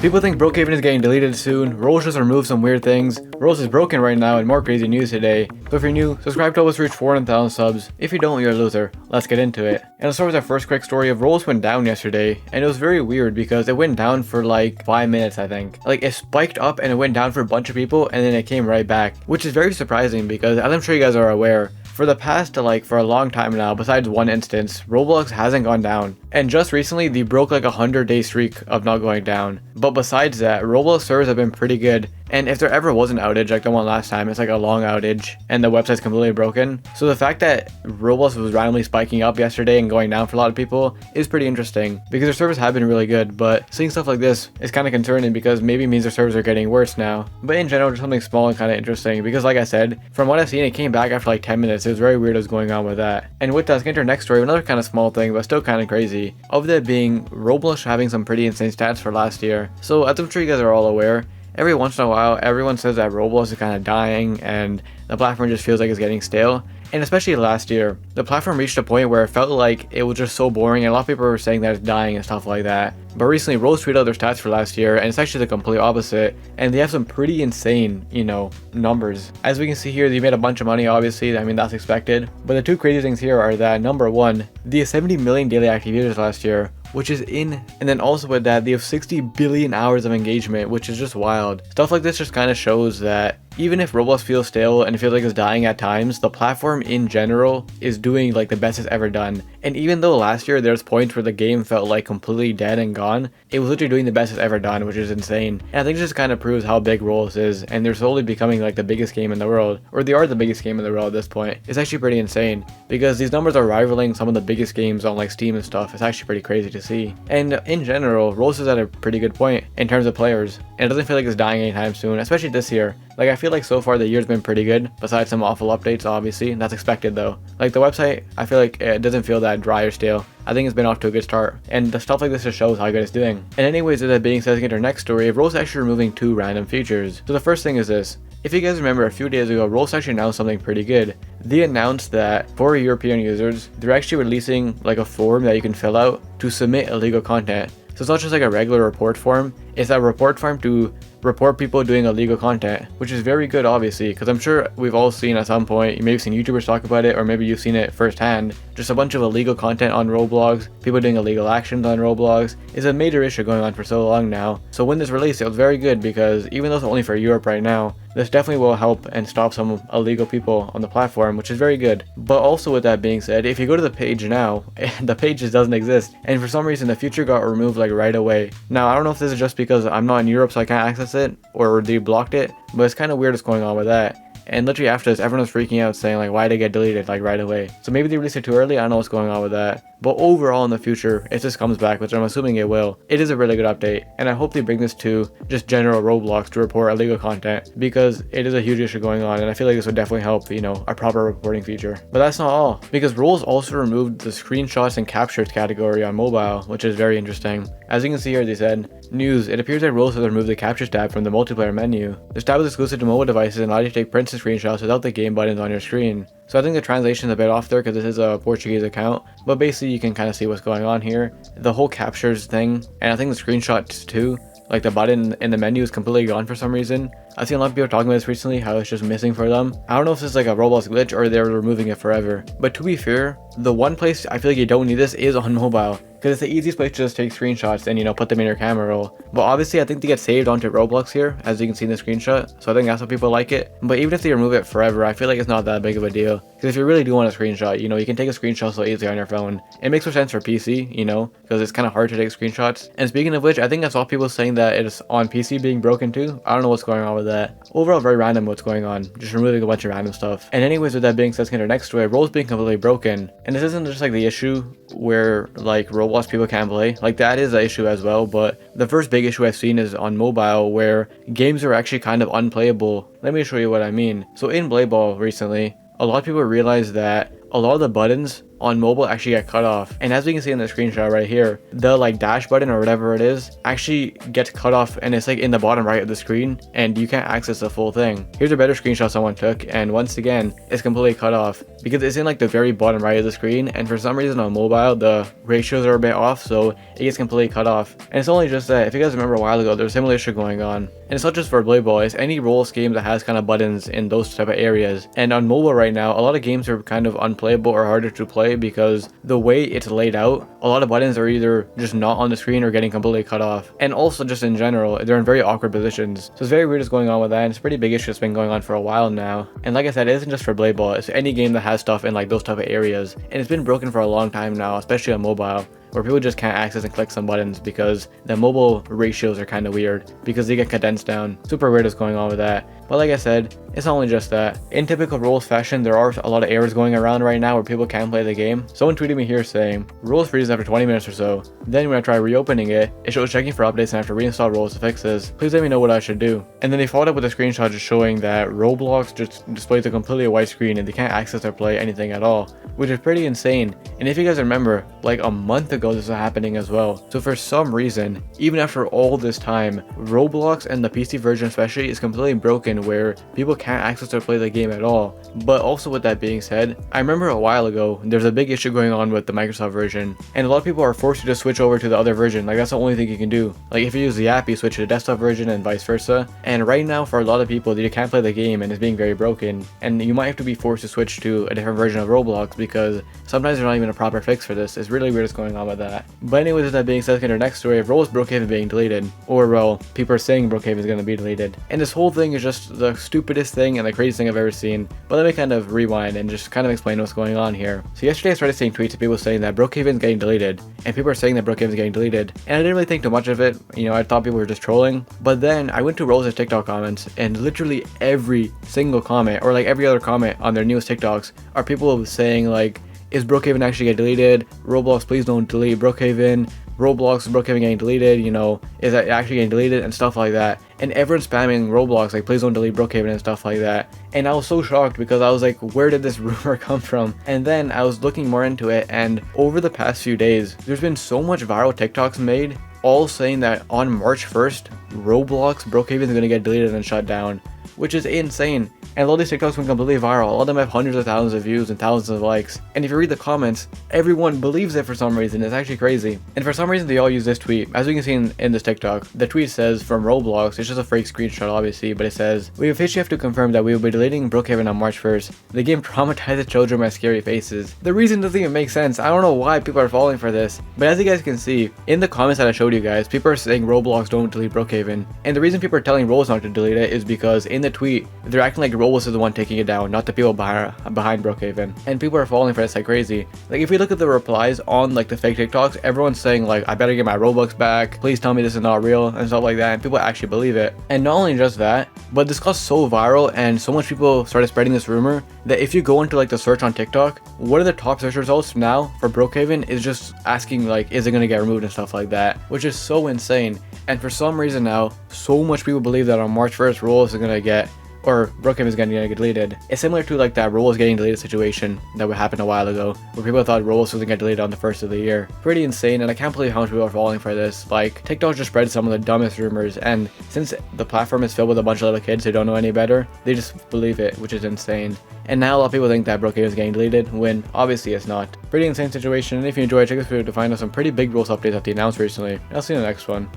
People think Brookhaven is getting deleted soon, Roblox just removed some weird things, Roblox is broken right now, and more crazy news today. So if you're new, subscribe to us to reach 400,000 subs. If you don't, you're a loser. Let's get into it. And let's start with our first quick story of Roblox went down yesterday, and it was very weird because it went down for like 5 minutes, I think. Like it spiked up and it went down for a bunch of people, and then it came right back, which is very surprising because, as I'm sure you guys are aware, for the past for a long time now, besides one instance, Roblox hasn't gone down. And just recently, they broke like a 100-day streak of not going down. But besides that, Roblox servers have been pretty good. And if there ever was an outage like the one last time, it's like a long outage and the website's completely broken. So the fact that Roblox was randomly spiking up yesterday and going down for a lot of people is pretty interesting because their servers have been really good. But seeing stuff like this is kind of concerning because maybe it means their servers are getting worse now. But in general, just something small and kind of interesting because, like I said, from what I've seen, it came back after like 10 minutes. It was very weird what was going on with that. And with that, let's get into our next story, another kind of small thing, but still kind of crazy. Of that being Roblox having some pretty insane stats for last year. So as I'm sure you guys are all aware, every once in a while, everyone says that Roblox is kind of dying and the platform just feels like it's getting stale. And especially last year, the platform reached a point where it felt like it was just so boring and a lot of people were saying that it's dying and stuff like that. But recently, Rose tweeted out their stats for last year and it's actually the complete opposite. And they have some pretty insane, numbers. As we can see here, they made a bunch of money, obviously. I mean, that's expected. But the two crazy things here are that, number one, they had 70 million daily active users last year, which is and then also with that, they have 60 billion hours of engagement, which is just wild. Stuff like this just kind of shows that even if Roblox feels stale and it feels like it's dying at times, the platform in general is doing like the best it's ever done. And even though last year there's points where the game felt like completely dead and gone, it was literally doing the best it's ever done, which is insane. And I think it just kind of proves how big Roblox is, and they're slowly becoming like the biggest game in the world, or they are the biggest game in the world at this point. It's actually pretty insane because these numbers are rivaling some of the biggest games on like Steam and stuff. It's actually pretty crazy to see. And in general, Roblox is at a pretty good point in terms of players, and it doesn't feel like it's dying anytime soon, especially this year. Like, I feel like so far the year's been pretty good, besides some awful updates, obviously. That's expected, though. Like, the website, I feel like it doesn't feel that dry or stale. I think it's been off to a good start, and the stuff like this just shows how good it's doing. And anyways, with that being said, let's get to our next story. Roblox actually removing 2 random features. So the first thing is this. If you guys remember, a few days ago, Roblox actually announced something pretty good. They announced that for European users, they're actually releasing like a form that you can fill out to submit illegal content. So it's not just like a regular report form, it's a report form to report people doing illegal content, which is very good, obviously, because I'm sure we've all seen at some point, you may have seen YouTubers talk about it, or maybe you've seen it firsthand, just a bunch of illegal content on Roblox, people doing illegal actions on Roblox. Is a major issue going on for so long now. So when this released, it was very good because even though it's only for Europe right now, this definitely will help and stop some illegal people on the platform, which is very good. But also with that being said, if you go to the page now, the page just doesn't exist, and for some reason the feature got removed like right away. Now I don't know if this is just because I'm not in Europe so I can't access it, or they blocked it, but it's kind of weird what's going on with that. And literally after this, everyone was freaking out saying like, why did it get deleted like right away? So maybe they released it too early, I don't know what's going on with that. But overall in the future, if this comes back, which I'm assuming it will, it is a really good update. And I hope they bring this to just general Roblox to report illegal content because it is a huge issue going on. And I feel like this would definitely help, a proper reporting feature. But that's not all, because Roblox also removed the screenshots and captures category on mobile, which is very interesting. As you can see here, they said, news, it appears that Roblox has removed the captures tab from the multiplayer menu. This tab is exclusive to mobile devices and allows you to take prints and screenshots without the game buttons on your screen. So I think the translation is a bit off there because this is a Portuguese account, but basically you can kind of see what's going on here. The whole captures thing, and I think the screenshots too, like the button in the menu is completely gone for some reason. I've seen a lot of people talking about this recently, how it's just missing for them. I don't know if this is like a Roblox glitch or they're removing it forever. But to be fair, the one place I feel like you don't need this is on mobile, because it's the easiest place to just take screenshots and put them in your camera roll. But obviously I think they get saved onto Roblox here, as you can see in the screenshot, so I think that's why people like it. But even if they remove it forever, I feel like it's not that big of a deal, because if you really do want a screenshot, you can take a screenshot so easily on your phone. It makes more sense for PC, because it's kind of hard to take screenshots. And speaking of which, I think I saw people saying that it's on PC being broken too. I don't know what's going on with that. Overall, very random what's going on, just removing a bunch of random stuff. And anyways, with that being said, let's get to our next way. Roblox being completely broken, and this isn't just like the issue where like Roblox people can't play, like that is an issue as well, but the first big issue I've seen is on mobile where games are actually kind of unplayable. Let me show you what I mean. So in Blade Ball recently, a lot of people realized that a lot of the buttons on mobile actually get cut off. And as we can see in the screenshot right here, the like dash button or whatever it is actually gets cut off, and it's like in the bottom right of the screen, and you can't access the full thing. Here's a better screenshot someone took, and once again, it's completely cut off because it's in like the very bottom right of the screen, and for some reason on mobile, the ratios are a bit off, so it gets completely cut off. And it's only just that, if you guys remember a while ago, there was a similar issue going on. And it's not just for Blade Ball, it's any Roblox game that has kind of buttons in those type of areas. And on mobile right now, a lot of games are kind of unplayable or harder to play because the way it's laid out, a lot of buttons are either just not on the screen or getting completely cut off. And also just in general, they're in very awkward positions. So it's very weird what's going on with that, and it's a pretty big issue that's been going on for a while now. And like I said, it isn't just for Blade Ball, it's any game that has stuff in like those type of areas. And it's been broken for a long time now, especially on mobile, where people just can't access and click some buttons because the mobile ratios are kind of weird because they get condensed down. Super weird what's going on with that. But like I said, it's not only just that. In typical Roblox fashion, there are a lot of errors going around right now where people can't play the game. Someone tweeted me here saying, Roblox freezes after 20 minutes or so. Then when I try reopening it, it shows checking for updates and I have to reinstall Roblox to fix this. Please let me know what I should do. And then they followed up with a screenshot just showing that Roblox just displays a completely white screen and they can't access or play anything at all, which is pretty insane. And if you guys remember, like a month ago this was happening as well. So for some reason, even after all this time, Roblox and the PC version especially is completely broken where people can't access or play the game at all. But also with that being said, I remember a while ago, there's a big issue going on with the Microsoft version, and a lot of people are forced to just switch over to the other version. Like that's the only thing you can do. Like if you use the app, you switch to the desktop version and vice versa. And right now for a lot of people, they can't play the game and it's being very broken. And you might have to be forced to switch to a different version of Roblox because sometimes there's not even a proper fix for this. It's really weird what's going on with that. But anyways, with that being said, let's get to our next story of Roblox Brookhaven being deleted. Or well, people are saying Brookhaven is going to be deleted. And this whole thing is just the stupidest thing and the craziest thing I've ever seen. But let me kind of rewind and just kind of explain what's going on here. So yesterday I started seeing tweets of people saying that Brookhaven is getting deleted, and people are saying that Brookhaven is getting deleted, and I didn't really think too much of it. You know, I thought people were just trolling. But then I went to Rose's TikTok comments, and literally every single comment, or like every other comment on their newest TikToks, are people saying like, is Brookhaven actually get deleted? Roblox, please don't delete Brookhaven. Roblox, Brookhaven getting deleted, you know, is that actually getting deleted and stuff like that. And everyone's spamming Roblox, like, please don't delete Brookhaven and stuff like that. And I was so shocked because I was like, where did this rumor come from? And then I was looking more into it, and over the past few days, there's been so much viral TikToks made, all saying that on March 1st, Roblox Brookhaven is going to get deleted and shut down, which is insane. And a lot of these TikToks went completely viral. A lot of them have hundreds of thousands of views and thousands of likes. And if you read the comments, everyone believes it for some reason. It's actually crazy. And for some reason, they all use this tweet. As we can see in this TikTok, the tweet says from Roblox, it's just a fake screenshot obviously, but it says, we officially have to confirm that we will be deleting Brookhaven on March 1st. The game traumatizes children by scary faces. The reason doesn't even make sense. I don't know why people are falling for this. But as you guys can see, in the comments that I showed you guys, people are saying Roblox don't delete Brookhaven. And the reason people are telling Roblox not to delete it is because in the tweet, they're acting like Roblox is the one taking it down, not the people behind Brookhaven. And people are falling for this like crazy. Like if we look at the replies on like the fake TikToks, everyone's saying like, I better get my Robux back, please tell me this is not real and stuff like that, and people actually believe it. And not only just that, but this got so viral and so much people started spreading this rumor that if you go into like the search on TikTok, what are the top search results now for Brookhaven is just asking like, is it going to get removed and stuff like that, which is so insane. And for some reason now, so much people believe that on March 1st, Roblox is going to get, or Brookhaven is going to get deleted. It's similar to like that Roblox getting deleted situation that would happen a while ago, where people thought Roblox was going to get deleted on the first of the year. Pretty insane, and I can't believe how much people are falling for this. Like, TikTok just spread some of the dumbest rumors, and since the platform is filled with a bunch of little kids who don't know any better, they just believe it, which is insane. And now a lot of people think that Brookhaven is getting deleted, when obviously it's not. Pretty insane situation, and if you enjoyed, check this video to find out some pretty big rules updates that they announced recently. And I'll see you in the next one.